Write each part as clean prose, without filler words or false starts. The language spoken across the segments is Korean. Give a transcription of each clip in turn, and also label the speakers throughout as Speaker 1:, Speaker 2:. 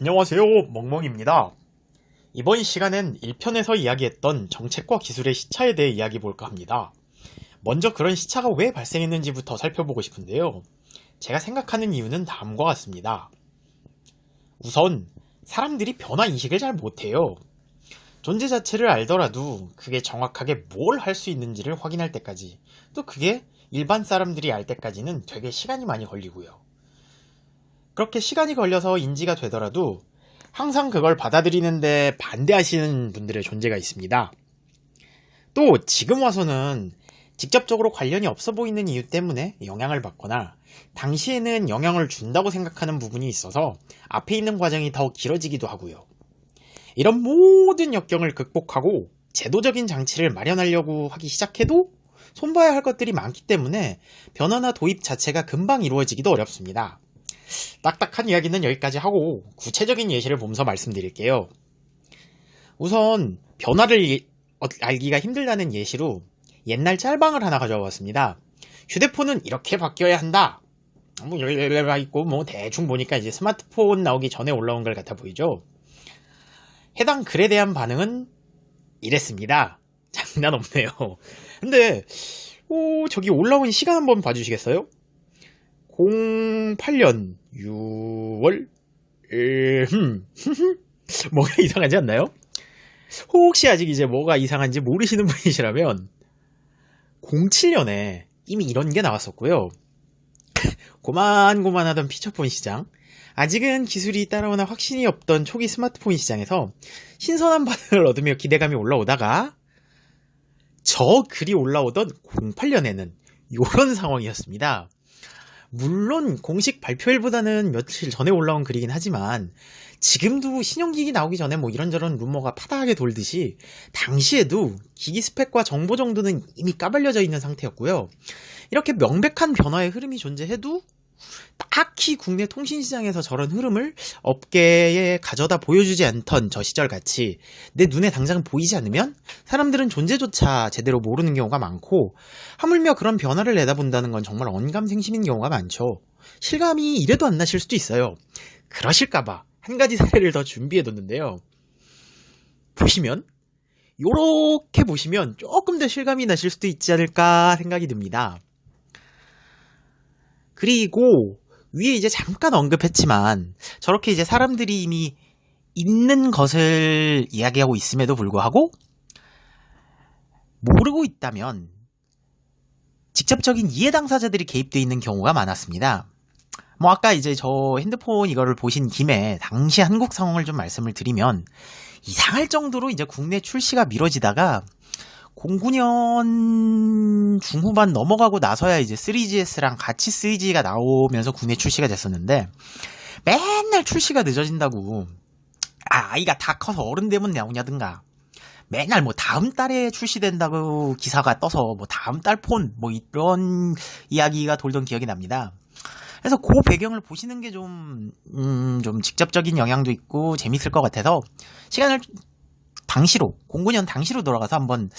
Speaker 1: 안녕하세요, 멍멍입니다. 이번 시간엔 1편에서 이야기했던 정책과 기술의 시차에 대해 이야기 볼까 합니다. 먼저 그런 시차가 왜 발생했는지부터 살펴보고 싶은데요. 제가 생각하는 이유는 다음과 같습니다. 우선 사람들이 변화 인식을 잘 못해요. 존재 자체를 알더라도 그게 정확하게 뭘 할 수 있는지를 확인할 때까지, 또 그게 일반 사람들이 알 때까지는 되게 시간이 많이 걸리고요. 그렇게 시간이 걸려서 인지가 되더라도 항상 그걸 받아들이는데 반대하시는 분들의 존재가 있습니다. 또 지금 와서는 직접적으로 관련이 없어 보이는 이유 때문에 영향을 받거나 당시에는 영향을 준다고 생각하는 부분이 있어서 앞에 있는 과정이 더 길어지기도 하고요. 이런 모든 역경을 극복하고 제도적인 장치를 마련하려고 하기 시작해도 손봐야 할 것들이 많기 때문에 변화나 도입 자체가 금방 이루어지기도 어렵습니다. 딱딱한 이야기는 여기까지 하고 구체적인 예시를 보면서 말씀드릴게요. 우선 변화를 알기가 힘들다는 예시로 옛날 짤방을 하나 가져와 봤습니다. 휴대폰은 이렇게 바뀌어야 한다. 있고 대충 보니까 이제 스마트폰 나오기 전에 올라온 걸 같아 보이죠. 해당 글에 대한 반응은 이랬습니다. 장난 없네요. 근데 저기 올라온 시간 한번 봐주시겠어요? 08년 6월 뭐가 이상하지 않나요? 혹시 아직 이제 뭐가 이상한지 모르시는 분이시라면 07년에 이미 이런 게 나왔었고요. 고만고만하던 피처폰 시장, 아직은 기술이 따라오나 확신이 없던 초기 스마트폰 시장에서 신선한 반응을 얻으며 기대감이 올라오다가 저 글이 올라오던 08년에는 이런 상황이었습니다. 물론 공식 발표일보다는 며칠 전에 올라온 글이긴 하지만 지금도 신형기기 나오기 전에 이런저런 루머가 파다하게 돌듯이 당시에도 기기 스펙과 정보 정도는 이미 까발려져 있는 상태였고요. 이렇게 명백한 변화의 흐름이 존재해도 딱히 국내 통신시장에서 저런 흐름을 업계에 가져다 보여주지 않던 저 시절 같이 내 눈에 당장 보이지 않으면 사람들은 존재조차 제대로 모르는 경우가 많고, 하물며 그런 변화를 내다본다는 건 정말 언감생심인 경우가 많죠. 실감이 이래도 안 나실 수도 있어요. 그러실까봐 한 가지 사례를 더 준비해뒀는데요. 요렇게 보시면 조금 더 실감이 나실 수도 있지 않을까 생각이 듭니다. 그리고 위에 이제 잠깐 언급했지만 저렇게 이제 사람들이 이미 있는 것을 이야기하고 있음에도 불구하고 모르고 있다면 직접적인 이해 당사자들이 개입되어 있는 경우가 많았습니다. 아까 이제 저 핸드폰 이거를 보신 김에 당시 한국 상황을 좀 말씀을 드리면 이상할 정도로 이제 국내 출시가 미뤄지다가 09년 중후반 넘어가고 나서야 이제 3GS랑 같이 3G가 나오면서 국내 출시가 됐었는데, 맨날 출시가 늦어진다고 아이가 다 커서 어른 되면 나오냐든가 맨날 다음 달에 출시된다고 기사가 떠서 다음 달 폰 이런 이야기가 돌던 기억이 납니다. 그래서 그 배경을 보시는 게 좀 직접적인 영향도 있고 재밌을 것 같아서 시간을 09년 당시로 돌아가서 한번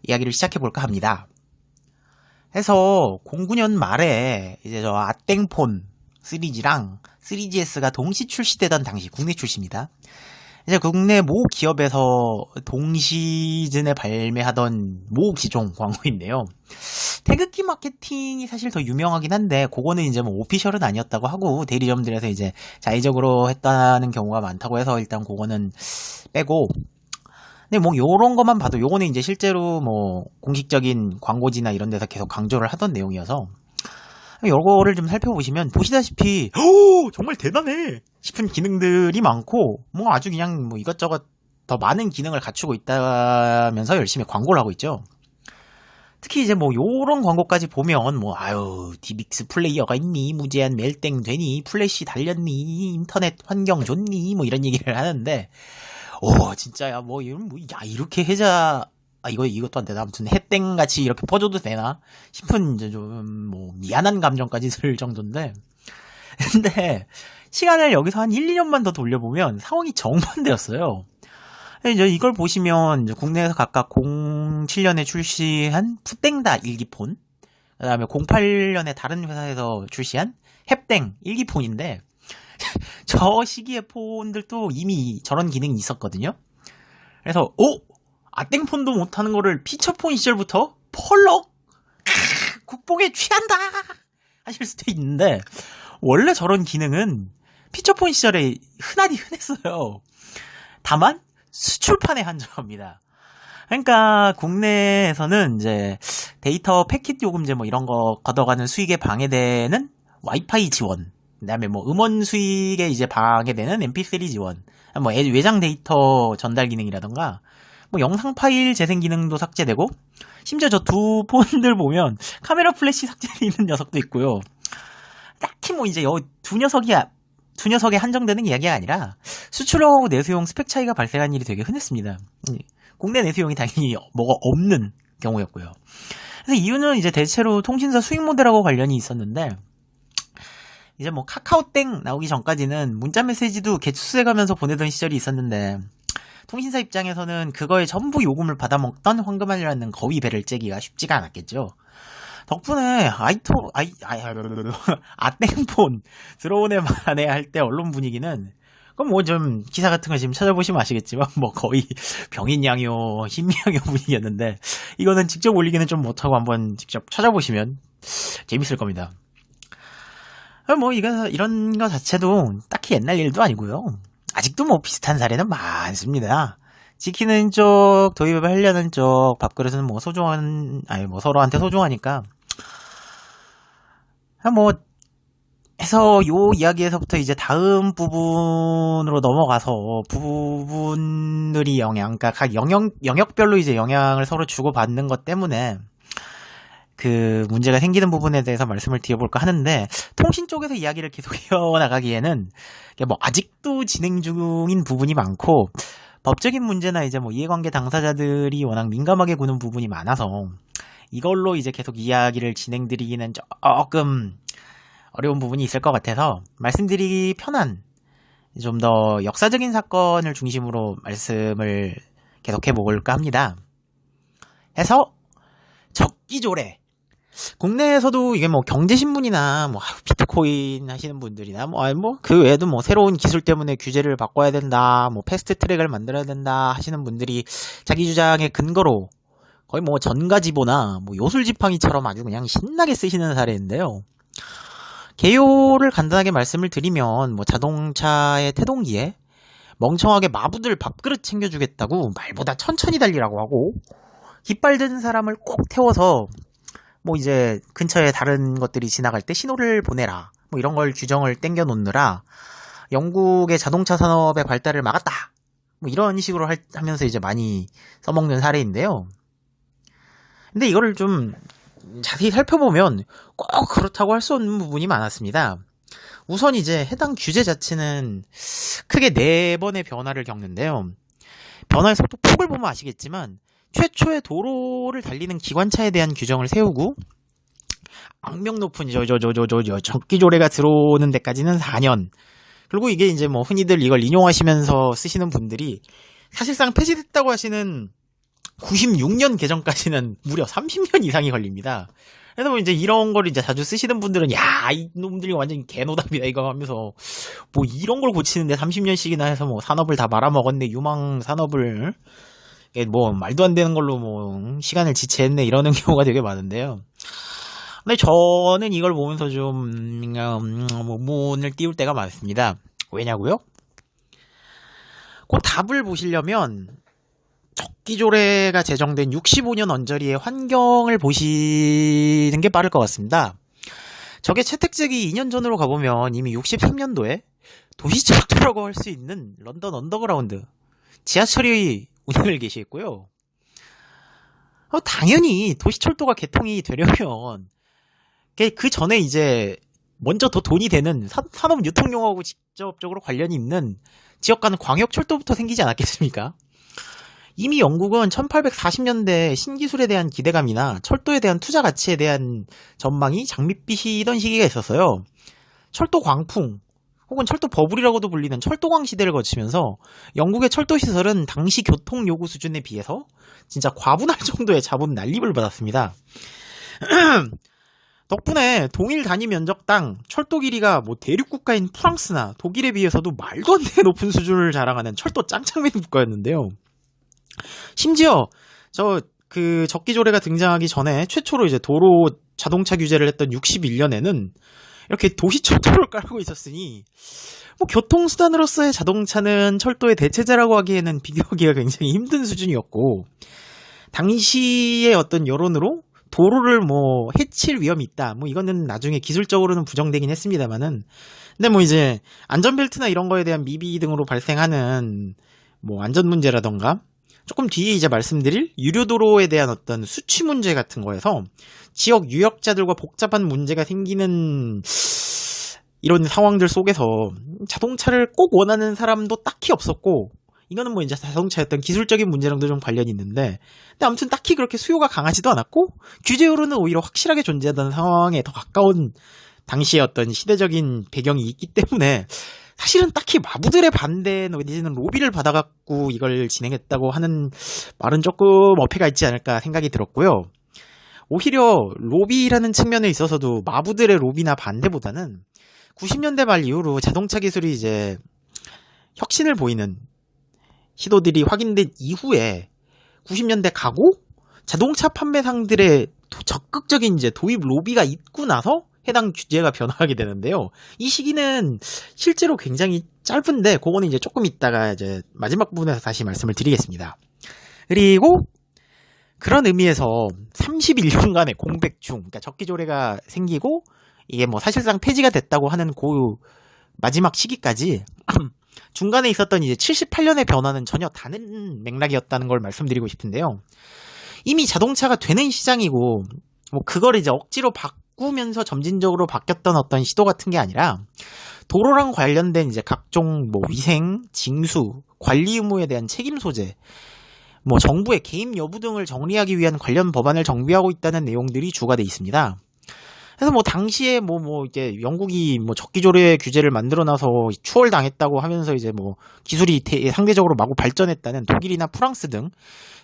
Speaker 1: 이야기를 시작해볼까 합니다. 해서 09년 말에 이제 저 아땡폰 3G랑 3GS가 동시 출시되던 당시 국내 출시입니다. 이제 국내 모 기업에서 동시즌에 발매하던 모 기종 광고인데요. 태극기 마케팅이 사실 더 유명하긴 한데 그거는 이제 오피셜은 아니었다고 하고 대리점들에서 이제 자의적으로 했다는 경우가 많다고 해서 일단 그거는 빼고, 근데 요런 것만 봐도 요거는 이제 실제로 공식적인 광고지나 이런 데서 계속 강조를 하던 내용이어서 요거를 좀 살펴보시면 보시다시피 정말 대단해 싶은 기능들이 많고 아주 그냥 이것저것 더 많은 기능을 갖추고 있다면서 열심히 광고를 하고 있죠. 특히 이제 요런 광고까지 보면 디빅스 플레이어가 있니, 무제한 멜땡 되니, 플래시 달렸니, 인터넷 환경 좋니 이런 얘기를 하는데 진짜야 이렇게 해자 이것도 안 되나, 아무튼 해땡같이 이렇게 퍼줘도 되나 싶은 이제 좀 미안한 감정까지 들 정도인데, 근데 시간을 여기서 한 1, 2년만 더 돌려보면 상황이 정반대였어요. 이제 이걸 보시면 이제 국내에서 각각 07년에 출시한 푸땡다 일기폰, 그 다음에 08년에 다른 회사에서 출시한 햅땡 일기폰인데 저 시기의 폰들도 이미 저런 기능이 있었거든요. 그래서 아땡폰도 못하는 거를 피처폰 시절부터 펄럭 국뽕에 취한다 하실 수도 있는데, 원래 저런 기능은 피처폰 시절에 흔했어요. 다만 수출판에 한정합니다. 그러니까 국내에서는 이제 데이터 패킷 요금제 뭐 이런 거 걷어가는 수익에 방해되는 와이파이 지원, 그다음에 뭐 음원 수익에 이제 방해되는 MP3 지원, 뭐 외장 데이터 전달 기능이라던가 뭐 영상 파일 재생 기능도 삭제되고, 심지어 저 두 폰들 보면 카메라 플래시 삭제되어 있는 녀석도 있고요. 딱히 뭐 이제 두 녀석에 한정되는 이야기가 아니라 수출하고 내수용 스펙 차이가 발생한 일이 되게 흔했습니다. 국내 내수용이 당연히 뭐가 없는 경우였고요. 그래서 이유는 이제 대체로 통신사 수익 모델하고 관련이 있었는데, 이제 뭐 카카오땡 나오기 전까지는 문자 메시지도 개수세 가면서 보내던 시절이 있었는데, 통신사 입장에서는 그거에 전부 요금을 받아먹던 황금알이라는 거위 배를 째기가 쉽지가 않았겠죠. 덕분에 아땡폰 들어온 애 만에 할 때 언론 분위기는, 그럼 뭐 좀 기사 같은 거 지금 찾아보시면 아시겠지만 뭐 거의 병인양요, 신미양요 분위기였는데, 이거는 직접 올리기는 좀 못하고 한번 직접 찾아보시면 재밌을 겁니다. 뭐 이런 거 자체도 딱히 옛날 일도 아니고요. 아직도 뭐 비슷한 사례는 많습니다. 지키는 쪽, 도입을 하려는 쪽, 밥그릇은 뭐 서로한테 소중하니까. 뭐 해서 요 이야기에서부터 이제 다음 부분으로 넘어가서 부분들이 그러니까 각 영역별로 이제 영향을 서로 주고받는 것 때문에 그 문제가 생기는 부분에 대해서 말씀을 드려볼까 하는데, 통신 쪽에서 이야기를 계속 이어나가기에는 뭐 아직도 진행 중인 부분이 많고, 법적인 문제나 이제 뭐 이해관계 당사자들이 워낙 민감하게 구는 부분이 많아서 이걸로 이제 계속 이야기를 진행드리기는 조금 어려운 부분이 있을 것 같아서, 말씀드리기 편한 좀 더 역사적인 사건을 중심으로 말씀을 계속해 볼까 합니다. 해서 적기조례. 국내에서도 이게 뭐 경제신문이나 뭐 비트코인 하시는 분들이나 뭐 그 외에도 뭐 새로운 기술 때문에 규제를 바꿔야 된다, 뭐 패스트 트랙을 만들어야 된다 하시는 분들이 자기 주장의 근거로 거의 뭐 전가지보나 뭐 요술지팡이처럼 아주 그냥 신나게 쓰시는 사례인데요. 개요를 간단하게 말씀을 드리면, 뭐 자동차의 태동기에 멍청하게 마부들 밥그릇 챙겨주겠다고 말보다 천천히 달리라고 하고, 깃발 든 사람을 꼭 태워서 뭐 이제 근처에 다른 것들이 지나갈 때 신호를 보내라, 뭐 이런 걸 규정을 땡겨 놓느라 영국의 자동차 산업의 발달을 막았다, 뭐 이런 식으로 하면서 이제 많이 써먹는 사례인데요. 근데 이거를 좀 자세히 살펴보면 꼭 그렇다고 할 수 없는 부분이 많았습니다. 우선 이제 해당 규제 자체는 크게 4번의 변화를 겪는데요. 변화의 속도 폭을 보면 아시겠지만, 최초의 도로를 달리는 기관차에 대한 규정을 세우고, 악명 높은 적기조례가 들어오는 데까지는 4년. 그리고 이게 이제 뭐 흔히들 이걸 인용하시면서 쓰시는 분들이 사실상 폐지됐다고 하시는 96년 개정까지는 무려 30년 이상이 걸립니다. 그래서 뭐 이제 이런 걸 이제 자주 쓰시는 분들은, 야, 이 놈들이 완전 개노답이다 이거 하면서 뭐 이런 걸 고치는데 30년씩이나 해서 뭐 산업을 다 말아먹었네, 유망 산업을 뭐 말도 안 되는 걸로 뭐 시간을 지체했네, 이러는 경우가 되게 많은데요. 근데 저는 이걸 보면서 좀 문을 띄울 때가 많습니다. 왜냐고요? 그 답을 보시려면 적기조례가 제정된 65년 언저리의 환경을 보시는 게 빠를 것 같습니다. 저게 채택되기 2년 전으로 가보면 이미 63년도에 도시철도라고 할 수 있는 런던 언더그라운드 지하철이 운행을 개시했고요. 당연히 도시철도가 개통이 되려면 그 전에 이제 먼저 더 돈이 되는 산업 유통용하고 직접적으로 관련이 있는 지역 간 광역철도부터 생기지 않았겠습니까? 이미 영국은 1840년대 신기술에 대한 기대감이나 철도에 대한 투자 가치에 대한 전망이 장밋빛이던 시기가 있었어요. 철도 광풍 혹은 철도 버블이라고도 불리는 철도광 시대를 거치면서 영국의 철도 시설은 당시 교통 요구 수준에 비해서 진짜 과분할 정도의 자본 난립을 받았습니다. 덕분에 동일 단위 면적당 철도 길이가 뭐 대륙 국가인 프랑스나 독일에 비해서도 말도 안 되게 높은 수준을 자랑하는 철도 짱짱맨 국가였는데요. 심지어 적기조례가 등장하기 전에 최초로 이제 도로 자동차 규제를 했던 61년에는 이렇게 도시철도를 깔고 있었으니 뭐 교통수단으로서의 자동차는 철도의 대체제라고 하기에는 비교하기가 굉장히 힘든 수준이었고, 당시의 어떤 여론으로 도로를 뭐 해칠 위험이 있다, 뭐 이거는 나중에 기술적으로는 부정되긴 했습니다만은, 근데 뭐 이제 안전벨트나 이런 거에 대한 미비 등으로 발생하는 뭐 안전 문제라던가, 조금 뒤에 이제 말씀드릴 유료도로에 대한 어떤 수취 문제 같은 거에서 지역 유역자들과 복잡한 문제가 생기는 이런 상황들 속에서 자동차를 꼭 원하는 사람도 딱히 없었고, 이거는 뭐 이제 자동차의 어떤 기술적인 문제랑도 좀 관련이 있는데, 근데 아무튼 딱히 그렇게 수요가 강하지도 않았고, 규제로는 오히려 확실하게 존재하던 상황에 더 가까운 당시의 어떤 시대적인 배경이 있기 때문에 사실은 딱히 마부들의 반대 내지는 로비를 받아갖고 이걸 진행했다고 하는 말은 조금 어폐가 있지 않을까 생각이 들었고요. 오히려 로비라는 측면에 있어서도 마부들의 로비나 반대보다는 90년대 말 이후로 자동차 기술이 이제 혁신을 보이는 시도들이 확인된 이후에 90년대 가고 자동차 판매상들의 적극적인 이제 도입 로비가 있고 나서 해당 규제가 변화하게 되는데요. 이 시기는 실제로 굉장히 짧은데, 그거는 이제 조금 있다가 이제 마지막 부분에서 다시 말씀을 드리겠습니다. 그리고 그런 의미에서 31년간의 공백 중, 그러니까 적기조례가 생기고 이게 뭐 사실상 폐지가 됐다고 하는 그 마지막 시기까지 중간에 있었던 이제 78년의 변화는 전혀 다른 맥락이었다는 걸 말씀드리고 싶은데요. 이미 자동차가 되는 시장이고, 뭐 그걸 이제 억지로 바꾸면서 점진적으로 바뀌었던 어떤 시도 같은 게 아니라, 도로랑 관련된 이제 각종 뭐 위생, 징수, 관리 의무에 대한 책임 소재, 뭐 정부의 개입 여부 등을 정리하기 위한 관련 법안을 정비하고 있다는 내용들이 주가 돼 있습니다. 그래서 뭐 당시에 이제 영국이 뭐 적기조례 규제를 만들어놔서 추월당했다고 하면서 이제 뭐 기술이 상대적으로 마구 발전했다는 독일이나 프랑스 등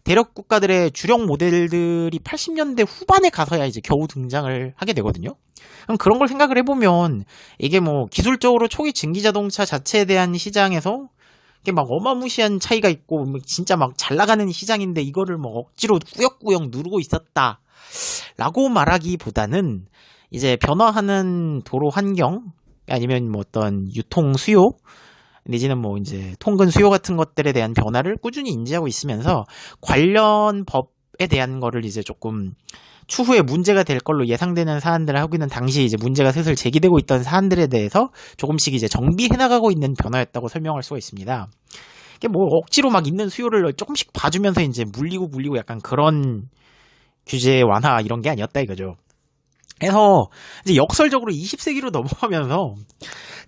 Speaker 1: 대륙 국가들의 주력 모델들이 80년대 후반에 가서야 이제 겨우 등장을 하게 되거든요. 그럼 그런 걸 생각을 해보면 이게 뭐 기술적으로 초기 증기 자동차 자체에 대한 시장에서 이게 막 어마무시한 차이가 있고 진짜 막 잘 나가는 시장인데 이거를 뭐 억지로 꾸역꾸역 누르고 있었다라고 말하기보다는 이제 변화하는 도로 환경 아니면 뭐 어떤 유통 수요 내지는 뭐 이제 통근 수요 같은 것들에 대한 변화를 꾸준히 인지하고 있으면서 관련 법에 대한 거를 이제 조금 추후에 문제가 될 걸로 예상되는 사안들을 하고 있는, 당시 이제 문제가 슬슬 제기되고 있던 사안들에 대해서 조금씩 이제 정비해 나가고 있는 변화였다고 설명할 수가 있습니다. 이게 뭐 억지로 막 있는 수요를 조금씩 봐주면서 이제 물리고 약간 그런 규제 완화 이런 게 아니었다 이거죠. 그래서 이제 역설적으로 20세기로 넘어가면서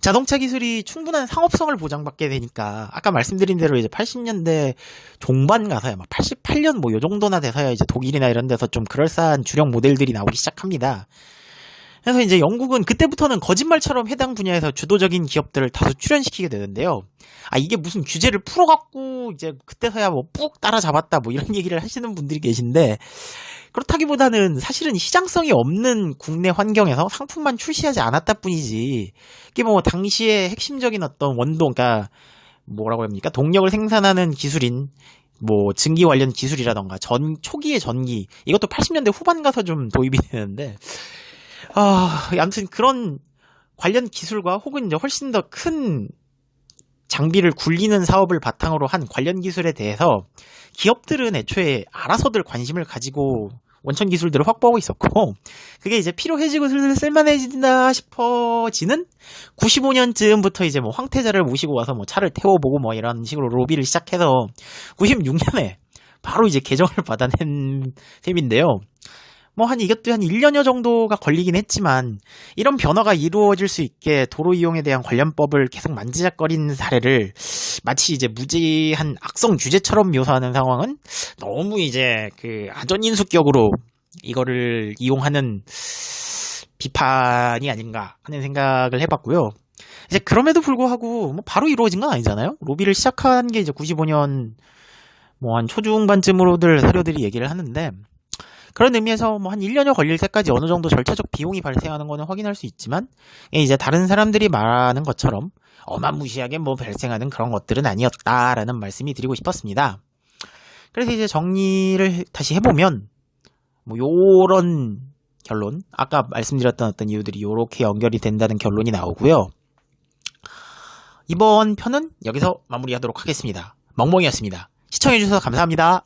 Speaker 1: 자동차 기술이 충분한 상업성을 보장받게 되니까 아까 말씀드린 대로 이제 80년대 종반 가서야 막 88년 뭐 요 정도나 돼서야 이제 독일이나 이런 데서 좀 그럴싸한 주력 모델들이 나오기 시작합니다. 그래서 이제 영국은 그때부터는 거짓말처럼 해당 분야에서 주도적인 기업들을 다수 출연시키게 되는데요. 이게 무슨 규제를 풀어갖고 이제 그때서야 뭐 푹 따라잡았다 뭐 이런 얘기를 하시는 분들이 계신데, 그렇다기보다는 사실은 시장성이 없는 국내 환경에서 상품만 출시하지 않았다 뿐이지, 이게 뭐 당시의 핵심적인 어떤 원동, 그러니까 뭐라고 합니까? 동력을 생산하는 기술인 뭐 증기 관련 기술이라던가 초기의 전기, 이것도 80년대 후반 가서 좀 도입이 되는데, 아무튼 그런 관련 기술과 혹은 이제 훨씬 더 큰 장비를 굴리는 사업을 바탕으로 한 관련 기술에 대해서 기업들은 애초에 알아서들 관심을 가지고 원천 기술들을 확보하고 있었고, 그게 이제 필요해지고 슬슬 쓸만해진다 싶어지는 95년쯤부터 이제 뭐 황태자를 모시고 와서 뭐 차를 태워보고 뭐 이런 식으로 로비를 시작해서 96년에 바로 이제 개정을 받아낸 셈인데요. 뭐 이것도 한 1년여 정도가 걸리긴 했지만, 이런 변화가 이루어질 수 있게 도로 이용에 대한 관련법을 계속 만지작거리는 사례를 마치 이제 무지한 악성 규제처럼 묘사하는 상황은 너무 이제 그 아전인수격으로 이거를 이용하는 비판이 아닌가 하는 생각을 해봤고요. 이제 그럼에도 불구하고 뭐 바로 이루어진 건 아니잖아요. 로비를 시작한 게 이제 95년 뭐 한 초중반쯤으로들 사료들이 얘기를 하는데, 그런 의미에서 뭐 한 1년여 걸릴 때까지 어느 정도 절차적 비용이 발생하는 거는 확인할 수 있지만, 이제 다른 사람들이 말하는 것처럼 어마무시하게 뭐 발생하는 그런 것들은 아니었다라는 말씀이 드리고 싶었습니다. 그래서 이제 정리를 다시 해보면, 뭐 요런 결론, 아까 말씀드렸던 어떤 이유들이 요렇게 연결이 된다는 결론이 나오고요. 이번 편은 여기서 마무리하도록 하겠습니다. 멍멍이었습니다. 시청해주셔서 감사합니다.